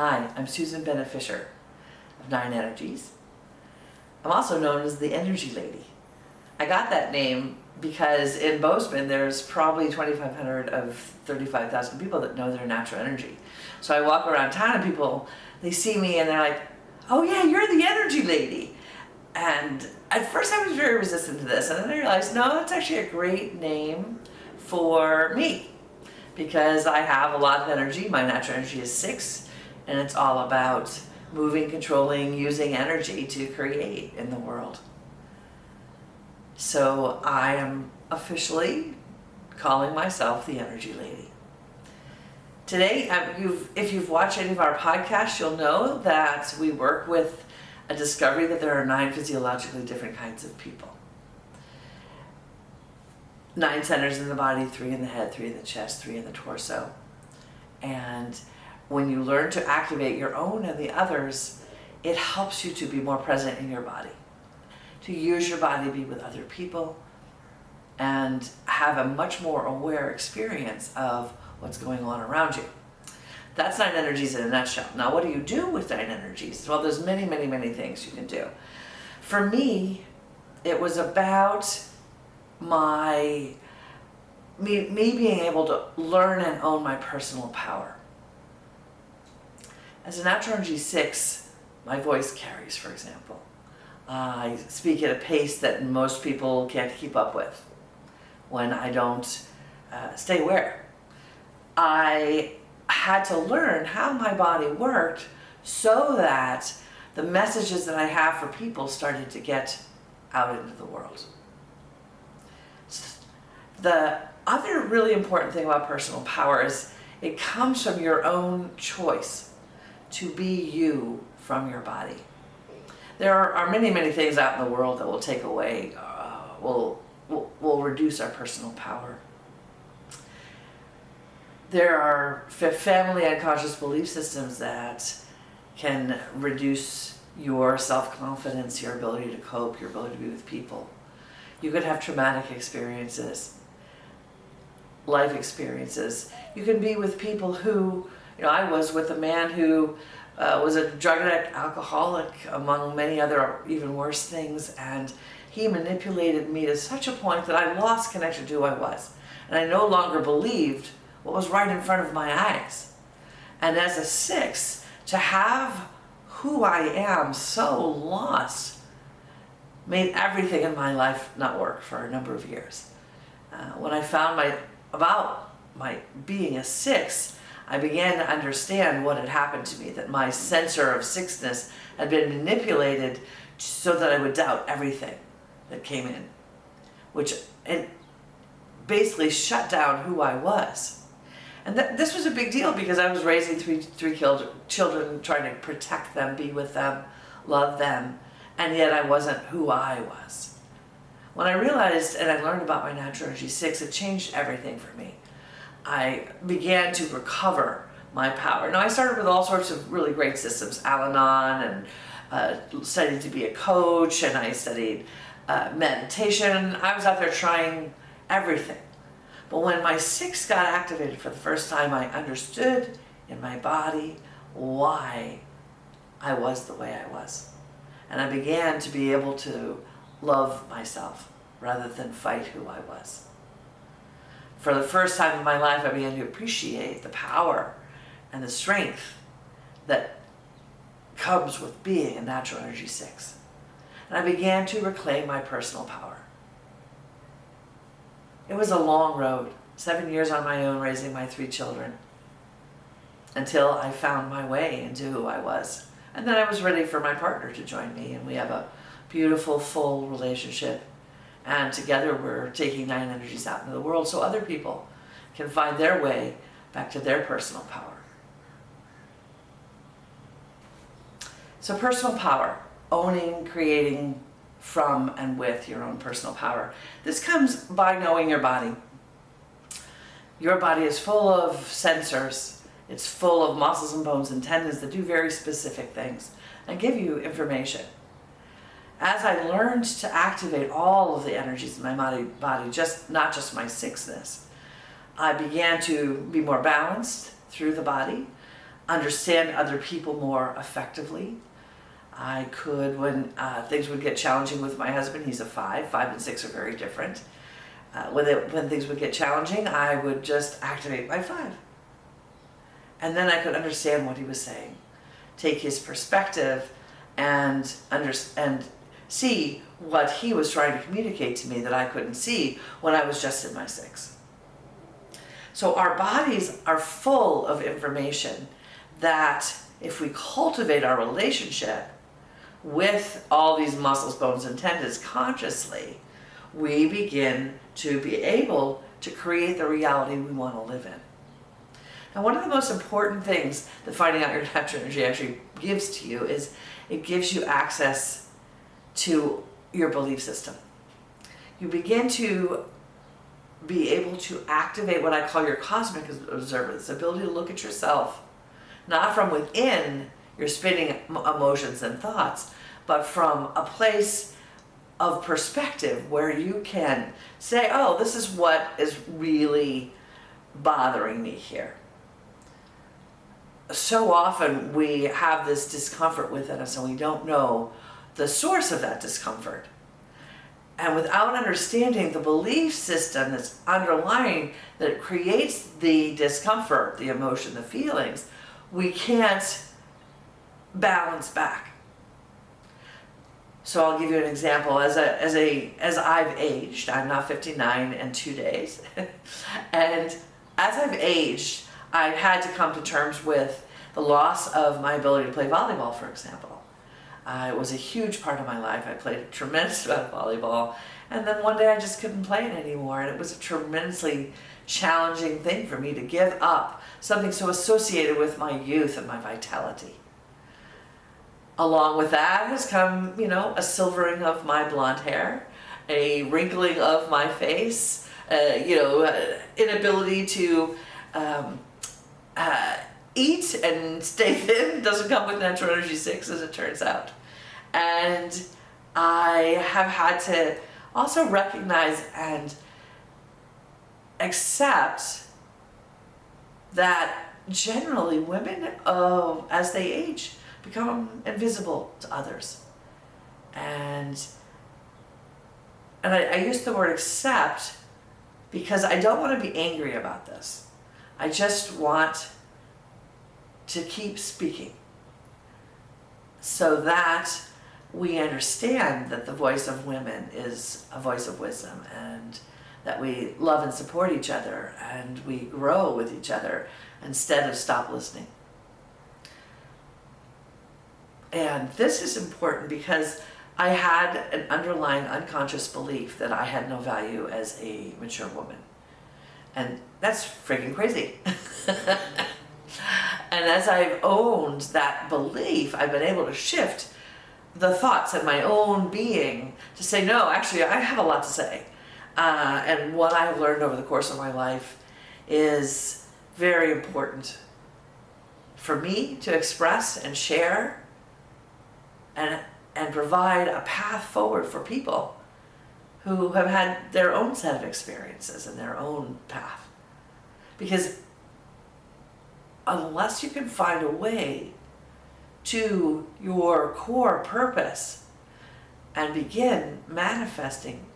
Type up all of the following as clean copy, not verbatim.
Hi, I'm Susan Bennett Fisher of Nine Energies. I'm also known as the Energy Lady. I got that name because in Bozeman there's probably 2,500 of 35,000 people that know their natural energy. So I walk around town and people, they see me and they're like, oh yeah, you're the Energy Lady. And at first I was very resistant to this, and then I realized, no, that's actually a great name for me because I have a lot of energy. My natural energy is 6, and it's all about moving, controlling, using energy to create in the world. So I am officially calling myself the Energy Lady. Today, if you've watched any of our podcasts, you'll know that we work with a discovery that there are 9 physiologically different kinds of people. 9 centers in the body, 3 in the head, 3 in the chest, 3 in the torso. And when you learn to activate your own and the others, it helps you to be more present in your body, to use your body to be with other people, and have a much more aware experience of what's going on around you. That's 9 energies in a nutshell. Now, what do you do with 9 energies? Well, there's many, many, many things you can do. For me, it was about me being able to learn and own my personal power. As a natural energy 6, my voice carries, for example. I speak at a pace that most people can't keep up with when I don't stay aware. I had to learn how my body worked so that the messages that I have for people started to get out into the world. The other really important thing about personal power is it comes from your own choice to be you from your body. There are many, many things out in the world that will take away, will reduce our personal power. There are family unconscious belief systems that can reduce your self-confidence, your ability to cope, your ability to be with people. You could have traumatic experiences, life experiences. You can be with people who, I was with a man who was a drug addict, alcoholic, among many other even worse things, and he manipulated me to such a point that I lost connection to who I was. And I no longer believed what was right in front of my eyes. And as a 6, to have who I am so lost made everything in my life not work for a number of years. When I found about my being a 6, I began to understand what had happened to me, that my sensor of 6ness had been manipulated so that I would doubt everything that came in, which it basically shut down who I was. And this was a big deal because I was raising three children, trying to protect them, be with them, love them, and yet I wasn't who I was. When I realized and I learned about my natural energy 6, it changed everything for me. I began to recover my power. Now, I started with all sorts of really great systems, Al-Anon, and studied to be a coach, and I studied meditation. I was out there trying everything. But when my 6 got activated for the first time, I understood in my body why I was the way I was. And I began to be able to love myself rather than fight who I was. For the first time in my life, I began to appreciate the power and the strength that comes with being a natural energy 6. And I began to reclaim my personal power. It was a long road, 7 years on my own, raising my 3 children, until I found my way into who I was. And then I was ready for my partner to join me, and we have a beautiful, full relationship. And together we're taking 9 energies out into the world so other people can find their way back to their personal power. So personal power, owning, creating from and with your own personal power. This comes by knowing your body. Your body is full of sensors. It's full of muscles and bones and tendons that do very specific things and give you information. As I learned to activate all of the energies in my body, not just my 6ness, I began to be more balanced through the body. understand other people more effectively. I could, when things would get challenging with my husband, he's a 5 and 6 are very different. When things would get challenging, I would just activate my 5. And then I could understand what he was saying, take his perspective, and see what he was trying to communicate to me that I couldn't see when I was just in my 6. So our bodies are full of information that if we cultivate our relationship with all these muscles, bones, and tendons consciously, we begin to be able to create the reality we want to live in. Now, one of the most important things that finding out your natural energy actually gives to you is it gives you access to your belief system. You begin to be able to activate what I call your cosmic observer, this ability to look at yourself, not from within your spinning emotions and thoughts, but from a place of perspective where you can say, oh, this is what is really bothering me here. So often we have this discomfort within us and we don't know the source of that discomfort. And without understanding the belief system that's underlying, that creates the discomfort, the emotion, the feelings, we can't balance back. So I'll give you an example. As I've aged, I'm now 59 and 2 days, and as I've aged, I've had to come to terms with the loss of my ability to play volleyball, for example. It was a huge part of my life. I played a tremendous amount of volleyball, and then one day I just couldn't play it anymore, and it was a tremendously challenging thing for me to give up something so associated with my youth and my vitality. Along with that has come, a silvering of my blonde hair, a wrinkling of my face, inability to eat and stay thin. Doesn't come with natural energy 6, as it turns out. And I have had to also recognize and accept that generally women, as they age, become invisible to others. And I use the word accept because I don't want to be angry about this. I just want to keep speaking so that we understand that the voice of women is a voice of wisdom, and that we love and support each other and we grow with each other instead of stop listening. And this is important because I had an underlying unconscious belief that I had no value as a mature woman. And that's freaking crazy. And as I've owned that belief, I've been able to shift the thoughts in my own being to say, no, actually, I have a lot to say. And what I've learned over the course of my life is very important for me to express and share and provide a path forward for people who have had their own set of experiences and their own path. Because unless you can find a way to your core purpose and begin manifesting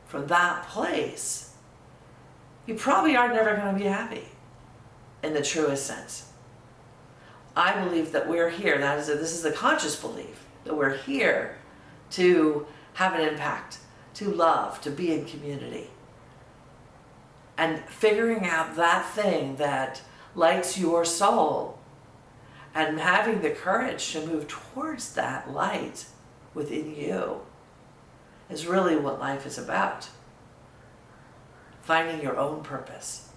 from that place, you probably are never going to be happy in the truest sense. I believe that we're here, this is the conscious belief, that we're here to have an impact, to love, to be in community. And figuring out that thing that lights your soul and having the courage to move towards that light within you is really what life is about. Finding your own purpose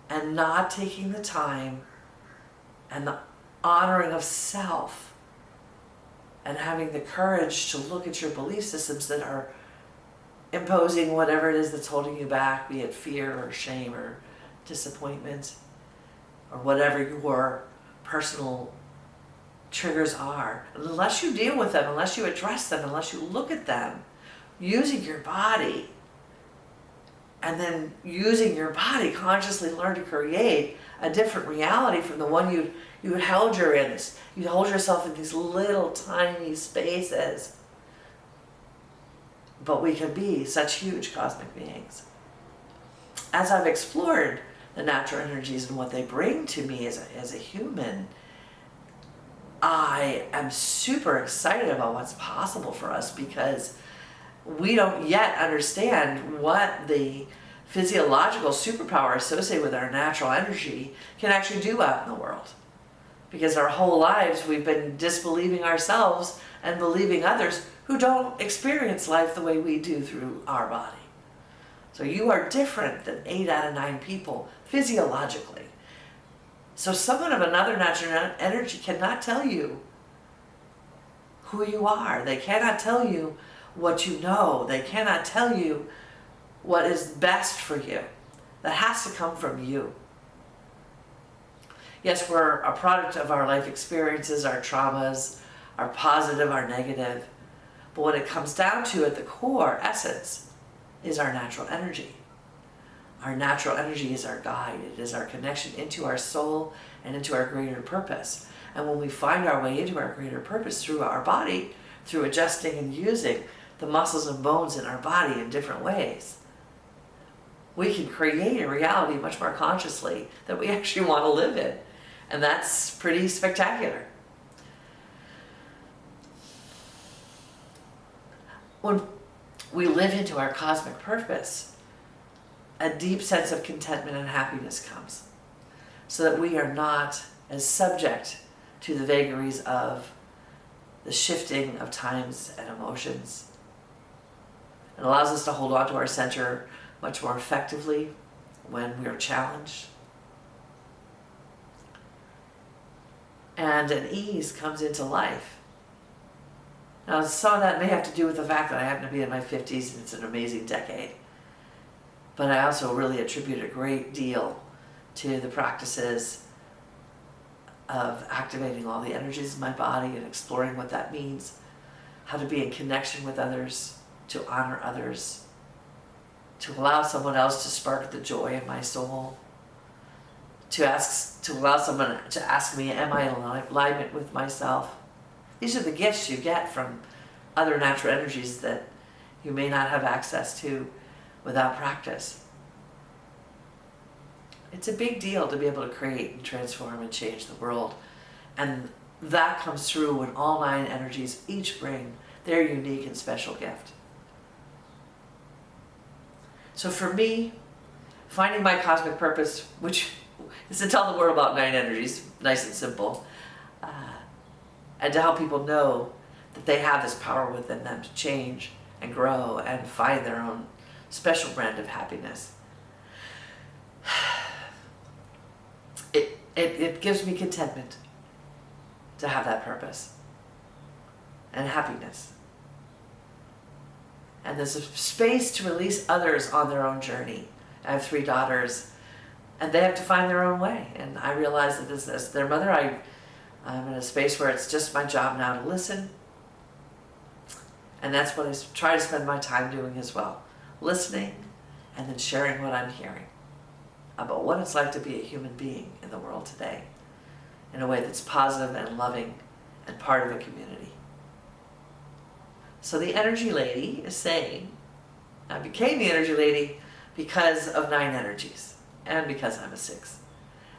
and not taking the time and the honoring of self and having the courage to look at your belief systems that are imposing whatever it is that's holding you back, be it fear or shame or disappointment or whatever your personal triggers are. Unless you deal with them, unless you address them, unless you look at them using your body and then using your body, consciously learn to create a different reality from the one you held you hold yourself in these little tiny spaces. But we can be such huge cosmic beings. As I've explored the natural energies and what they bring to me as a human, I am super excited about what's possible for us, because we don't yet understand what the physiological superpower associated with our natural energy can actually do out in the world. Because our whole lives we've been disbelieving ourselves and believing others who don't experience life the way we do through our body. So you are different than 8 out of 9 people physiologically. So someone of another natural energy cannot tell you who you are. They cannot tell you what you know. They cannot tell you what is best for you. That has to come from you. Yes, we're a product of our life experiences, our traumas, our positive, our negative. But what it comes down to at the core essence is our natural energy. Our natural energy is our guide. It is our connection into our soul and into our greater purpose. And when we find our way into our greater purpose through our body, through adjusting and using the muscles and bones in our body in different ways, we can create a reality much more consciously that we actually want to live in. And that's pretty spectacular. When we live into our cosmic purpose, a deep sense of contentment and happiness comes, so that we are not as subject to the vagaries of the shifting of times and emotions. It allows us to hold on to our center much more effectively when we are challenged. And an ease comes into life. Now, some of that may have to do with the fact that I happen to be in my 50s and it's an amazing decade. But I also really attribute a great deal to the practices of activating all the energies in my body and exploring what that means, how to be in connection with others, to honor others, to allow someone else to spark the joy in my soul, to allow someone to ask me, am I in alignment with myself? These are the gifts you get from other natural energies that you may not have access to without practice. It's a big deal to be able to create and transform and change the world. And that comes through when all 9 energies each bring their unique and special gift. So for me, finding my cosmic purpose, which is to tell the world about 9 energies, nice and simple, and to help people know that they have this power within them to change and grow and find their own special brand of happiness. It gives me contentment to have that purpose and happiness. And there's a space to release others on their own journey. I have 3 daughters, and they have to find their own way. And I realize that as their mother, I'm in a space where it's just my job now to listen. And that's what I try to spend my time doing as well. Listening and then sharing what I'm hearing about what it's like to be a human being in the world today in a way that's positive and loving and part of a community. So the energy lady is saying, I became the energy lady because of 9 energies and because I'm a 6.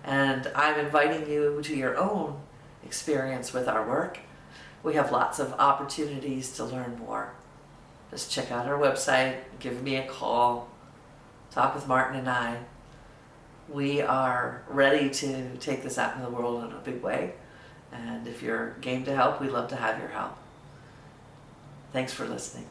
And I'm inviting you to your own experience with our work. We have lots of opportunities to learn more. Just check out our website, give me a call, talk with Martin and I. We are ready to take this out in the world in a big way. And if you're game to help, we'd love to have your help. Thanks for listening.